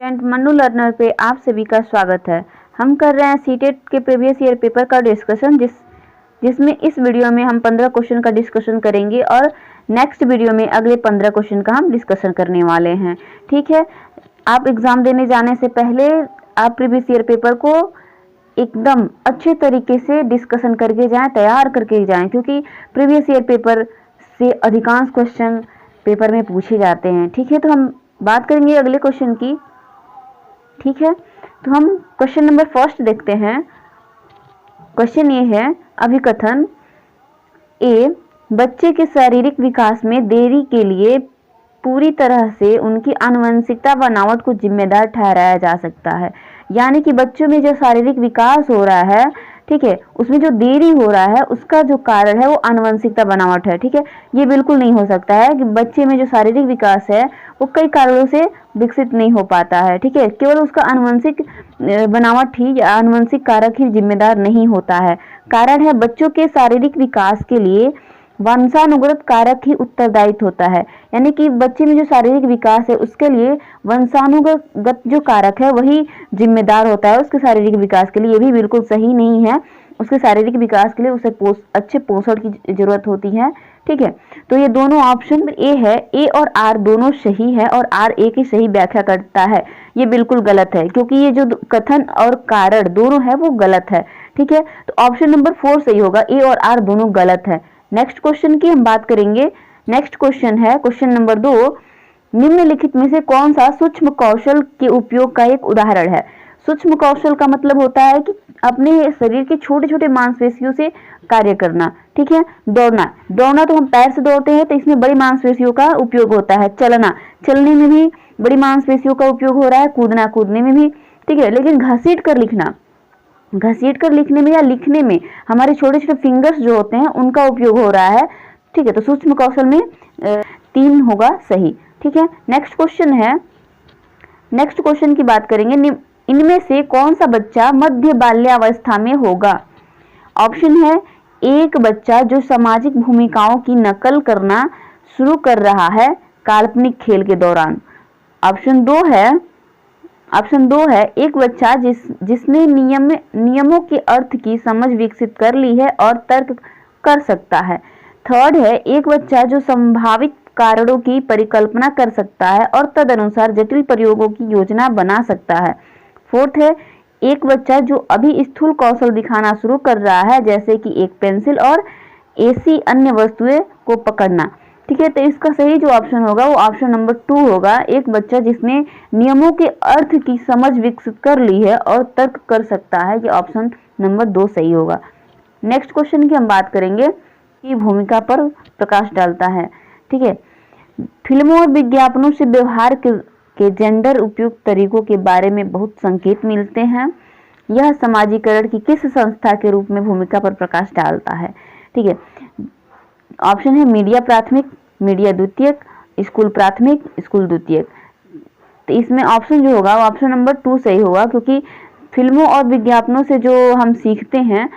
Student Mannu learner पे आप सभी का स्वागत है। हम कर रहे हैं सीटेट के प्रीवियस ईयर पेपर का डिस्कशन, जिसमें इस वीडियो में हम 15 क्वेश्चन का डिस्कशन करेंगे और नेक्स्ट वीडियो में अगले 15 क्वेश्चन का हम डिस्कशन करने वाले हैं। ठीक है, आप एग्जाम देने जाने से पहले आप प्रीवियस ईयर पेपर को एकदम अच्छे तरीके से डिस्कशन करके जाएं, तैयार करके जाएं, क्योंकि प्रीवियस ईयर पेपर से अधिकांश क्वेश्चन पेपर में पूछे जाते हैं। ठीक है, तो हम बात करेंगे अगले क्वेश्चन की। ठीक है, तो हम क्वेश्चन नंबर फर्स्ट देखते हैं। क्वेश्चन ये है, अभिकथन ए, बच्चे के शारीरिक विकास में देरी के लिए पूरी तरह से उनकी आनुवंशिकता बनावट को जिम्मेदार ठहराया जा सकता है। यानी कि बच्चों में जो शारीरिक विकास हो रहा है, ठीक है, उसमें जो देरी हो रहा है उसका जो कारण है वो आनुवंशिकता बनावट है। ठीक है, ये बिल्कुल नहीं हो सकता है कि बच्चे में जो शारीरिक विकास है वो कई कारणों से विकसित नहीं हो पाता है। ठीक है, केवल उसका आनुवंशिक बनावट ही या आनुवंशिक कारक ही जिम्मेदार नहीं होता है। कारण है बच्चों के शारीरिक विकास के लिए वंशानुगत कारक ही उत्तरदायित्व होता है। यानी कि बच्चे में जो शारीरिक विकास है उसके लिए वंशानुगत जो कारक है वही जिम्मेदार होता है उसके शारीरिक विकास के लिए। ये भी बिल्कुल सही नहीं है। उसके शारीरिक विकास के लिए उसे अच्छे पोषण की जरूरत होती है। ठीक है, तो ये दोनों ऑप्शन ए है, ए और आर दोनों सही है और आर ए की सही व्याख्या करता है। ये बिल्कुल गलत है, क्योंकि ये जो कथन और कारण दोनों है वो गलत है। ठीक है, तो ऑप्शन नंबर 4 सही होगा, ए और आर दोनों गलत है। नेक्स्ट क्वेश्चन की हम बात करेंगे। नेक्स्ट क्वेश्चन है क्वेश्चन नंबर 2, निम्नलिखित में से कौन सा सूक्ष्म कौशल के उपयोग का एक उदाहरण है। सूक्ष्म कौशल का मतलब होता है कि अपने शरीर के छोटे छोटे मांसपेशियों से कार्य करना। ठीक है, दौड़ना तो हम पैर से दौड़ते हैं, तो इसमें बड़ी मांसपेशियों का उपयोग होता है। चलने में भी बड़ी मांसपेशियों का उपयोग हो रहा है, कूदने में भी। ठीक है, लेकिन घसीट कर लिखने में या लिखने में हमारे छोटे छोटे फिंगर्स जो होते हैं उनका उपयोग हो रहा है। ठीक है, तो सूक्ष्म कौशल में 3 होगा सही। ठीक है, नेक्स्ट क्वेश्चन की बात करेंगे। इनमें से कौन सा बच्चा मध्य बाल्यावस्था में होगा। ऑप्शन है, एक बच्चा जो सामाजिक भूमिकाओं की नकल करना शुरू कर रहा है काल्पनिक खेल के दौरान। ऑप्शन दो है, एक बच्चा जिसने नियमों के अर्थ की समझ विकसित कर ली है और तर्क कर सकता है। थर्ड है, एक बच्चा जो संभावित कारणों की परिकल्पना कर सकता है और तदनुसार जटिल प्रयोगों की योजना बना सकता है। फोर्थ है, एक बच्चा जो अभी स्थूल कौशल दिखाना शुरू कर रहा है, जैसे कि एक पेंसिल और ऐसी अन्य वस्तुएं को पकड़ना। ठीक है, तो इसका सही जो ऑप्शन होगा वो ऑप्शन नंबर 2 होगा, एक बच्चा जिसने नियमों के अर्थ की समझ विकसित कर ली है और तर्क कर सकता है। ये ऑप्शन नंबर 2 सही होगा। नेक्स्ट क्वेश्चन की हम बात करेंगे कि भूमिका पर प्रकाश डालता है। ठीक है, फिल्मों और विज्ञापनों से व्यवहार के जेंडर उपयुक्त तरीकों के बारे में बहुत संकेत मिलते हैं। यह समाजीकरण की किस संस्था के रूप में भूमिका पर प्रकाश डालता है। ठीक है, ऑप्शन है मीडिया प्राथमिक, मीडिया द्वितीयक, स्कूल प्राथमिक, स्कूल द्वितीयक। तो इसमें ऑप्शन जो होगा वो ऑप्शन नंबर 2 सही होगा, क्योंकि फिल्मों और विज्ञापनों से जो हम सीखते हैं,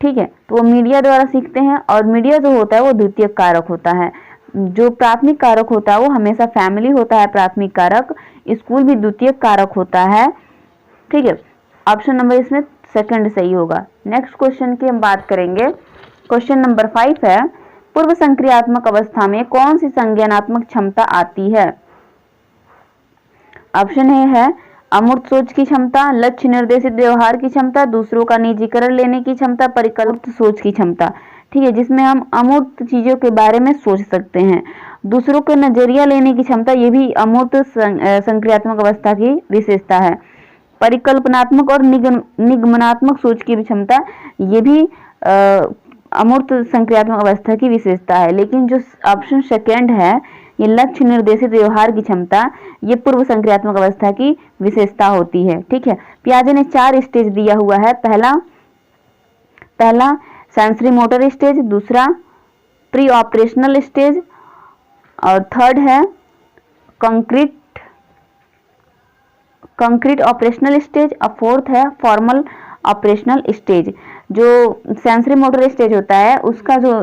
ठीक है, तो वो मीडिया द्वारा सीखते हैं और मीडिया जो होता है वो द्वितीयक कारक होता है। जो प्राथमिक कारक होता है वो हमेशा फैमिली होता है प्राथमिक कारक, स्कूल भी द्वितीयक कारक होता है। ठीक है, ऑप्शन नंबर इसमें सेकंड सही होगा। नेक्स्ट क्वेश्चन की हम बात करेंगे। क्वेश्चन नंबर 5 है, पूर्व संक्रियात्मक अवस्था में कौन सी संज्ञानात्मक क्षमता आती है। ऑप्शन ए है अमूर्त सोच की क्षमता, लक्ष्य निर्देशित व्यवहार की क्षमता, दूसरों का निजीकरण लेने की क्षमता, परिकल्पित सोच की क्षमता। ठीक है, जिसमें हम अमूर्त चीजों के बारे में सोच सकते हैं। दूसरों का नजरिया लेने की क्षमता, ये भी अमूर्त संक्रियात्मक अवस्था की विशेषता है। परिकल्पनात्मक और निगमनात्मक सोच की क्षमता, ये भी अमूर्त संक्रियात्मक अवस्था की विशेषता है। लेकिन जो ऑप्शन सेकंड है, ये लक्ष्य निर्देशित व्यवहार की क्षमता, ये पूर्व संक्रियात्मक अवस्था की विशेषता होती है। ठीक है, पियाजे ने 4 स्टेज दिया हुआ है। पहला सेंसरी मोटर स्टेज, दूसरा प्री ऑपरेशनल स्टेज, और थर्ड है कंक्रीट ऑपरेशनल स्टेज, और फोर्थ है फॉर्मल ऑपरेशनल स्टेज। जो सेंसरी मोटर स्टेज होता है उसका जो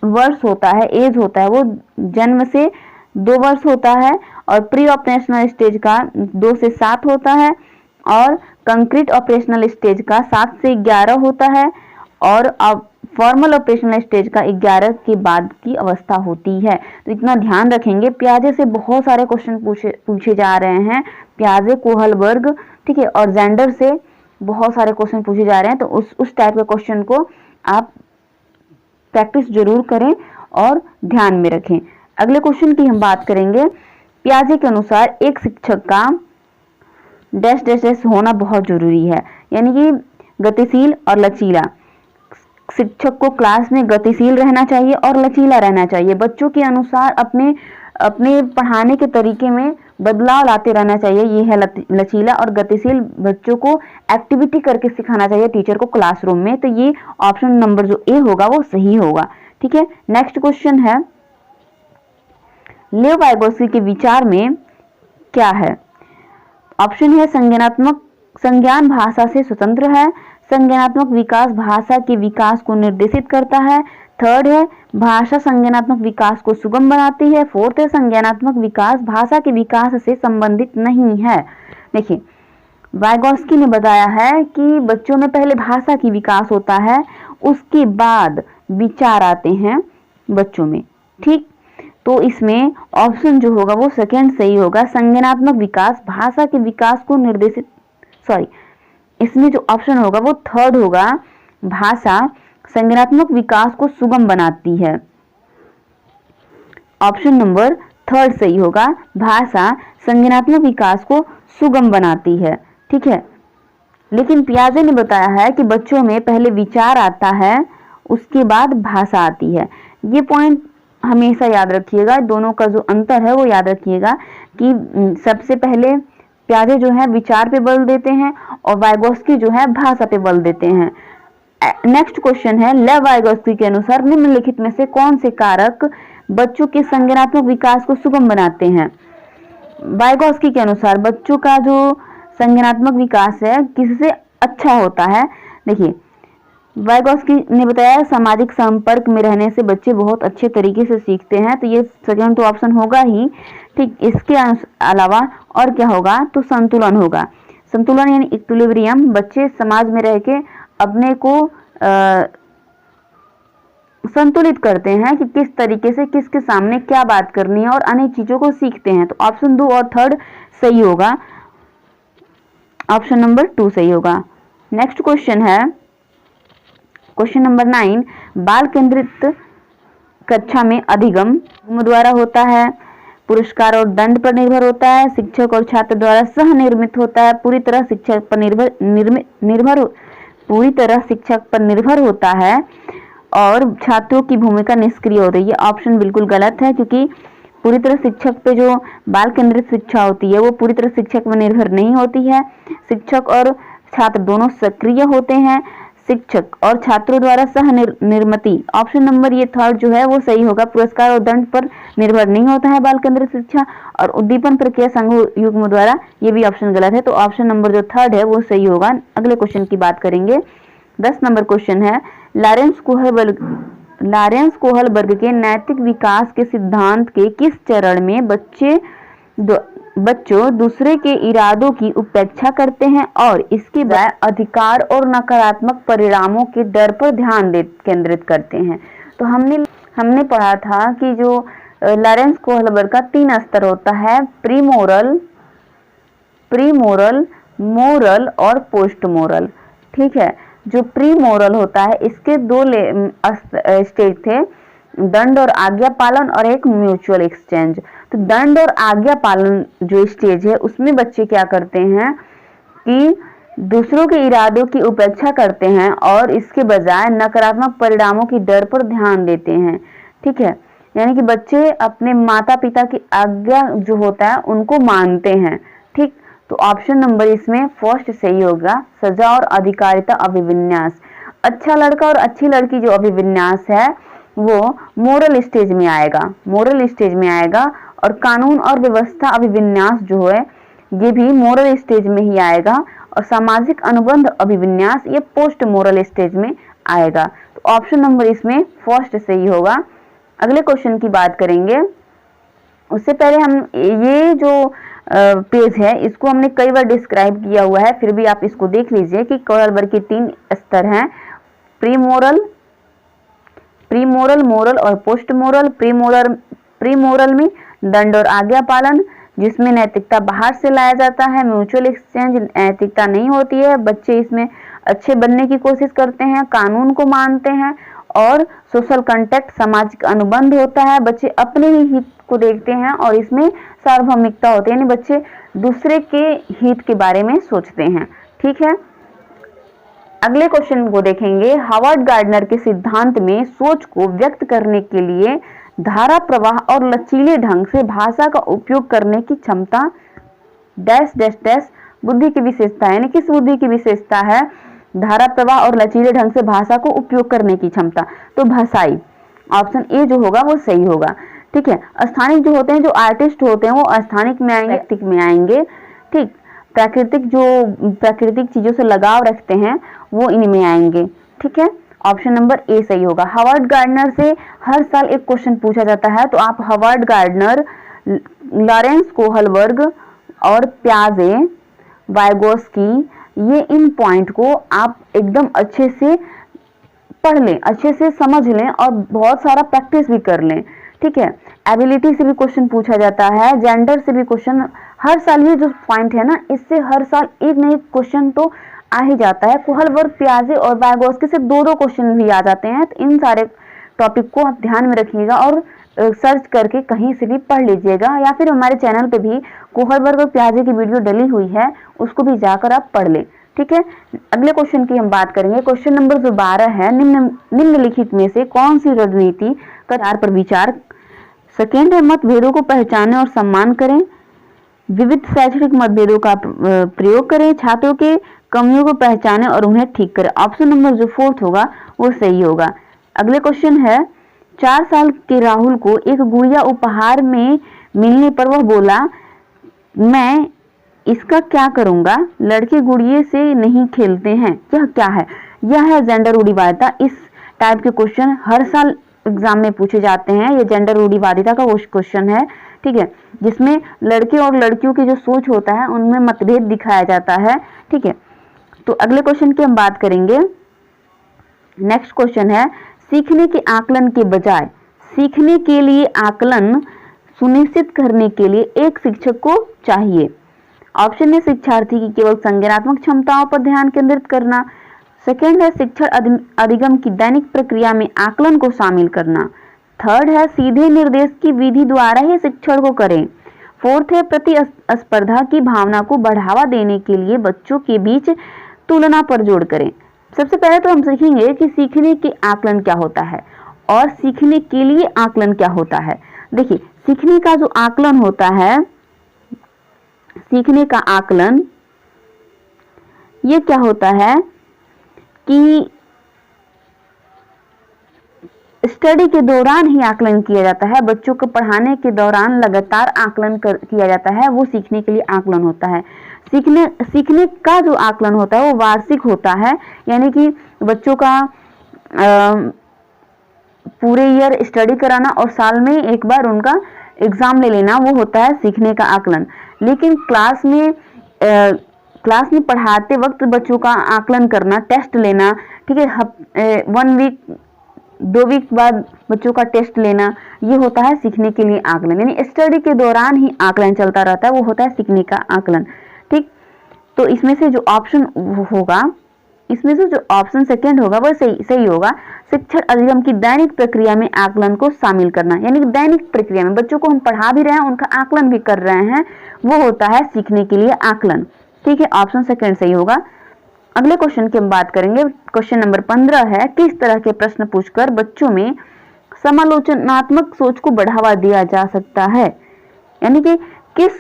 वर्ष होता है, एज होता है, वो जन्म से 2 वर्ष होता है, और प्री ऑपरेशनल स्टेज का 2 से 7 होता है, और कंक्रीट ऑपरेशनल स्टेज का 7 से 11 होता है, और अब फॉर्मल ऑपरेशनल स्टेज का 11 के बाद की अवस्था होती है। तो इतना ध्यान रखेंगे। पियाजे से बहुत सारे क्वेश्चन पूछे जा रहे हैं, पियाजे, कोहलबर्ग, ठीक है, और जेंडर से बहुत सारे क्वेश्चन पूछे जा रहे हैं। तो उस टाइप के क्वेश्चन को आप प्रैक्टिस जरूर करें और ध्यान में रखें। अगले क्वेश्चन की हम बात करेंगे। पियाजे के अनुसार एक शिक्षक का डैश डैश डैश होना बहुत जरूरी है, यानी कि गतिशील और लचीला। शिक्षक को क्लास में गतिशील रहना चाहिए और लचीला रहना चाहिए। बच्चों के अनुसार अपने पढ़ाने के तरीके में बदलाव लाते रहना चाहिए, ये है लचीला। और गतिशील बच्चों को एक्टिविटी करके सिखाना चाहिए टीचर को क्लासरूम में। तो ये ऑप्शन नंबर जो ए होगा वो सही होगा, ठीक है। नेक्स्ट क्वेश्चन है, लेव वाइगोत्स्की के विचार में क्या है? ऑप्शन है संज्ञान भाषा से स्वतंत्र है, संज्ञानात्मक विकास भाषा के विकास को निर्देशित करता है, थर्ड है भाषा संज्ञानात्मक विकास को सुगम बनाती है, फोर्थ है संज्ञानात्मक विकास भाषा के विकास से संबंधित नहीं है। देखिए, वाइगोत्स्की ने बताया है कि बच्चों में पहले भाषा की विकास होता है, उसके बाद विचार आते हैं बच्चों में, ठीक। तो इसमें ऑप्शन जो होगा वो सेकंड सही होगा, संज्ञानात्मक विकास भाषा के विकास को निर्देशित, इसमें जो ऑप्शन होगा वो थर्ड होगा, भाषा संज्ञानात्मक विकास को सुगम बनाती है। ऑप्शन नंबर थर्ड सही होगा, भाषा संज्ञानात्मक विकास को सुगम बनाती है, ठीक है। लेकिन पियाजे ने बताया है कि बच्चों में पहले विचार आता है, उसके बाद भाषा आती है। ये पॉइंट हमेशा याद रखिएगा, दोनों का जो अंतर है वो याद रखिएगा कि सबसे पहले पियाजे जो है विचार पे बल देते हैं और वाइगोत्स्की जो है भाषा पे बल देते हैं। नेक्स्ट क्वेश्चन है, लेव वाइगोत्स्की के अनुसार निम्नलिखित में से कौन से कारक बच्चों के संज्ञानात्मक विकास को सुगम बनाते हैं? वाइगोत्स्की के अनुसार बच्चों का जो संज्ञानात्मक विकास है किससे अच्छा होता है? देखिए, वाइगोत्स्की ने बताया सामाजिक संपर्क में रहने से बच्चे बहुत अच्छे तरीके से सीखते हैं, तो ये सेकंड तो ऑप्शन होगा ही, ठीक। इसके अलावा और क्या होगा? तो संतुलन होगा। संतुलन यानी इक्विलिब्रियम, बच्चे समाज में रह के अपने को संतुलित करते हैं कि किस तरीके से किसके सामने क्या बात करनी है और अनेक चीजों को सीखते हैं। तो ऑप्शन 2 और थर्ड सही होगा, ऑप्शन नंबर 2 सही होगा। नेक्स्ट क्वेश्चन है, क्वेश्चन नंबर 9, बाल केंद्रित कक्षा में अधिगम द्वारा होता है, पुरस्कार और दंड पर निर्भर होता है, शिक्षक और छात्र द्वारा सह निर्मित होता है, पूरी तरह शिक्षक पर निर्भर होता है, और छात्रों की भूमिका निष्क्रिय होती है। ये ऑप्शन बिल्कुल गलत है, क्योंकि पूरी तरह शिक्षक पे जो बाल केंद्रित शिक्षा होती है वो पूरी तरह शिक्षक पर निर्भर नहीं होती है। शिक्षक और छात्र दोनों सक्रिय होते हैं, शिक्षक और छात्रों द्वारा सह निर्मित। ऑप्शन नंबर ये थर्ड जो है वो सही होगा, पुरस्कार और दंड पर निर्भर नहीं होता है बाल केंद्रित शिक्षा, और उद्दीपन प्रक्रिया संघ युग्म द्वारा, ये भी ऑप्शन गलत है। तो ऑप्शन नंबर जो थर्ड है वो सही होगा। अगले क्वेश्चन की बात करेंगे। 10 नंबर क्वेश्चन है, लॉरेंस कोहलबर्ग के नैतिक विकास के सिद्धांत के किस चरण में बच्चों दूसरे के इरादों की उपेक्षा करते हैं और इसके बजाय अधिकार और नकारात्मक परिणामों के डर पर ध्यान केंद्रित करते हैं? तो हमने पढ़ा था कि जो लॉरेंस कोहलबर्ग का 3 स्तर होता है, प्री मोरल, मोरल और पोस्ट मोरल, ठीक है। जो प्री मोरल होता है इसके 2 स्टेज थे, दंड और आज्ञा पालन और एक म्यूचुअल एक्सचेंज। तो दंड और आज्ञा पालन जो स्टेज है उसमें बच्चे क्या करते हैं कि दूसरों के इरादों की उपेक्षा करते हैं और इसके बजाय नकारात्मक परिणामों की डर पर ध्यान देते हैं, ठीक है। यानी कि बच्चे अपने माता पिता की आज्ञा जो होता है उनको मानते हैं, ठीक। तो ऑप्शन नंबर इसमें फर्स्ट सही होगा, सजा और अधिकारिता अभिविन्यास। अच्छा लड़का और अच्छी लड़की जो अभिविन्यास है वो मोरल स्टेज में आएगा, और कानून और व्यवस्था अभिविन्यास जो है ये भी मोरल स्टेज में ही आएगा, और सामाजिक अनुबंध अभिविन्यास ये पोस्ट मोरल स्टेज में आएगा। तो ऑप्शन नंबर इसमें फर्स्ट सही होगा। अगले क्वेश्चन की बात करेंगे। उससे पहले हम ये जो पेज है इसको हमने कई बार डिस्क्राइब किया हुआ है, फिर भी आप इसको देख लीजिए कि कौशल वर्ग के 3 स्तर हैं, प्री मोरल, मोरल और पोस्ट मोरल। प्री मोरल में दंड और आज्ञा पालन, जिसमें नैतिकता बाहर से लाया जाता है। म्यूचुअल एक्सचेंज, नैतिकता नहीं होती है, बच्चे इसमें अच्छे बनने की कोशिश करते हैं, कानून को मानते हैं। और सोशल कंटेक्ट, सामाजिक अनुबंध होता है, बच्चे अपने ही हित को देखते हैं और इसमें सार्वभौमिकता होती है, यानी बच्चे दूसरे के हित के बारे में सोचते हैं। ठीक है, अगले क्वेश्चन को देखेंगे। हावर्ड गार्डनर के सिद्धांत में सोच को व्यक्त करने के लिए धारा प्रवाह और लचीले ढंग से भाषा का उपयोग करने की क्षमता डैश डैश डैश बुद्धि की विशेषता है, यानी किस बुद्धि की विशेषता है? धारा प्रवाह और लचीले ढंग से भाषा को उपयोग करने की क्षमता, तो भाषाई। ऑप्शन ए जो होगा वो सही होगा। ठीक है, स्थानिक जो होते हैं, जो आर्टिस्ट होते हैं वो स्थानिक में आएंगे, साहित्यिक में आएंगे। ठीक, प्राकृतिक जो प्राकृतिक चीजों से लगाव रखते हैं वो इनमें आएंगे। ठीक है, ऑप्शन नंबर ए सही होगा। हावर्ड गार्डनर से हर साल एक क्वेश्चन पूछा जाता है, तो आप हावर्ड गार्डनर, लॉरेंस कोहलबर्ग और प्याजे, वाइगोस्की, ये इन पॉइंट को आप एकदम अच्छे से पढ़ लें, अच्छे से समझ लें और बहुत सारा प्रैक्टिस भी कर लें। ठीक है, एबिलिटी से भी क्वेश्चन पूछा जाता है, जेंडर से भी क्वेश्चन, हर साल ये जो पॉइंट है ना, इससे हर साल एक नए क्वेश्चन तो आ ही जाता है। कोहलबर्ग, प्याजे और वाइगोस्की से दो क्वेश्चन भी आ जाते हैं, तो इन सारे टॉपिक को आप ध्यान में रखिएगा और सर्च करके कहीं से भी पढ़ लीजिएगा, या फिर हमारे चैनल पे भी कोहलबर्ग और प्याजे की वीडियो डली हुई है, उसको भी जाकर आप पढ़ लें। ठीक है, अगले क्वेश्चन की हम बात करेंगे। क्वेश्चन नंबर जो 12 है, निम्नलिखित में से कौन सी रणनीति का आधार पर विचार? सेकेंड है, मतभेदों को पहचानें और सम्मान करें, विविध शैक्षणिक मतभेदों का प्रयोग करें, छात्रों के कमियों को पहचानें और उन्हें ठीक करें। ऑप्शन नंबर जो 4 होगा वो सही होगा। अगले क्वेश्चन है, 4 साल के राहुल को एक गुड़िया उपहार में मिलने पर वह बोला, मैं इसका क्या करूंगा, लड़के गुड़िया से नहीं खेलते हैं। यह क्या है? यह है जेंडर रूढ़िवादिता। इस टाइप के क्वेश्चन हर साल एग्जाम में पूछे जाते हैं। ये जेंडर रूढ़िवादिता का वो क्वेश्चन है। ठीक है, जिसमें लड़के और लड़कियों की जो सोच होता है उनमें मतभेद दिखाया जाता है। ठीक है, तो अगले क्वेश्चन की हम बात करेंगे। नेक्स्ट क्वेश्चन है, सीखने के आकलन के बजाय सीखने के लिए आकलन सुनिश्चित करने के लिए एक शिक्षक को चाहिए। ऑप्शन है, शिक्षार्थी की केवल संज्ञानात्मक क्षमताओं पर ध्यान केंद्रित करना। सेकेंड है, शिक्षण अधिगम की दैनिक प्रक्रिया में आकलन को शामिल करना। थर्ड है, सीधे निर्देश की विधि द्वारा ही शिक्षण को करें। फोर्थ है, प्रतिस्पर्धा की भावना को बढ़ावा देने के लिए बच्चों के बीच तुलना पर जोर करें। सबसे पहले तो हम सीखेंगे कि सीखने के आकलन क्या होता है और सीखने के लिए आकलन क्या होता है। देखिए, सीखने का जो आकलन होता है, सीखने का आकलन ये क्या होता है कि स्टडी के दौरान ही आकलन किया जाता है। बच्चों को पढ़ाने के दौरान लगातार आकलन किया जाता है, वो सीखने के लिए आकलन होता है। सीखने का जो आकलन होता है वो वार्षिक होता है, यानी कि बच्चों का पूरे ईयर स्टडी कराना और साल में एक बार उनका एग्जाम ले लेना, वो होता है सीखने का आकलन। लेकिन क्लास में पढ़ाते वक्त बच्चों का आकलन करना, टेस्ट लेना, ठीक है, 1 वीक 2 वीक बाद बच्चों का टेस्ट लेना, ये होता है सीखने के लिए आकलन। यानी स्टडी के दौरान ही आकलन चलता रहता है, वो होता है सीखने का आकलन। ठीक, तो इसमें से जो ऑप्शन होगा, इसमें से जो ऑप्शन सेकंड होगा वो सही होगा। शिक्षण अधिगम की दैनिक प्रक्रिया में आकलन को शामिल करना, यानी कि दैनिक प्रक्रिया में बच्चों को हम पढ़ा भी रहे हैं, उनका आकलन भी कर रहे हैं, वो होता है सीखने के लिए आकलन। ठीक है, ऑप्शन सेकंड सही होगा। अगले क्वेश्चन की हम बात करेंगे। क्वेश्चन नंबर 15 है, किस तरह के प्रश्न पूछकर बच्चों में समालोचनात्मक सोच को बढ़ावा दिया जा सकता है। यानी कि किस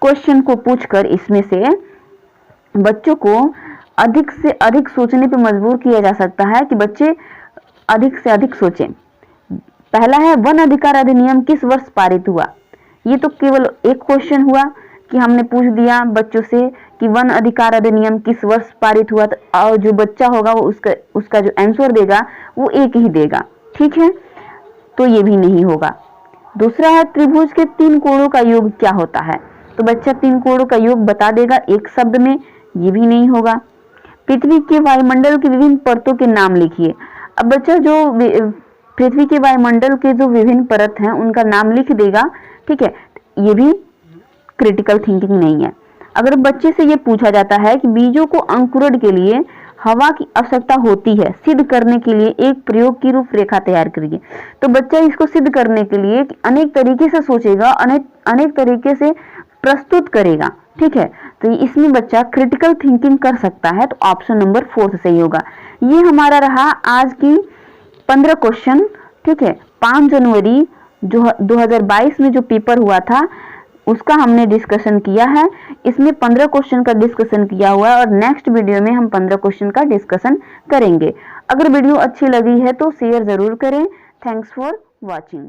क्वेश्चन को पूछकर इसमें से बच्चों को अधिक से अधिक सोचने पर मजबूर किया जा सकता है कि बच्चे अधिक से अधिक सोचें। पहला है, वन अधिकार अधिनियम किस वर्ष पारित हुआ। ये तो केवल एक क्वेश्चन हुआ कि हमने पूछ दिया बच्चों से कि वन अधिकार अधिनियम किस वर्ष पारित हुआ, और जो बच्चा होगा वो उसका जो आंसर देगा वो एक ही देगा। ठीक है, तो ये भी नहीं होगा। दूसरा है त्रिभुज के 3 कोणों का योग क्या होता है। तो बच्चा 3 कोणों का योग बता देगा एक शब्द में, ये भी नहीं होगा। पृथ्वी के वायुमंडल की विभिन्न परतों के नाम लिखिए। अब बच्चा जो पृथ्वी के वायुमंडल के जो विभिन्न परत हैं उनका नाम लिख देगा, ठीक है। ये भी क्रिटिकल थिंकिंग नहीं है। अगर बच्चे से ये पूछा जाता है कि बीजों को अंकुरण के लिए हवा की आवश्यकता होती है, सिद्ध करने के लिए एक प्रयोग की रूपरेखा तैयार करिए। तो बच्चा इसको सिद्ध करने के लिए अनेक तरीके से सोचेगा, अनेक तरीके से प्रस्तुत करेगा, ठीक है। तो इसमें बच्चा क्रिटिकल थिंकिंग कर सकता है, तो ऑप्शन नंबर 4 सही होगा। ये हमारा रहा आज की 15 क्वेश्चन, ठीक है। 5 जनवरी जो 2022 में जो पेपर हुआ था उसका हमने डिस्कशन किया है। इसमें 15 क्वेश्चन का डिस्कशन किया हुआ है और नेक्स्ट वीडियो में हम 15 क्वेश्चन का डिस्कशन करेंगे। अगर वीडियो अच्छी लगी है तो शेयर जरूर करें। Thanks for watching.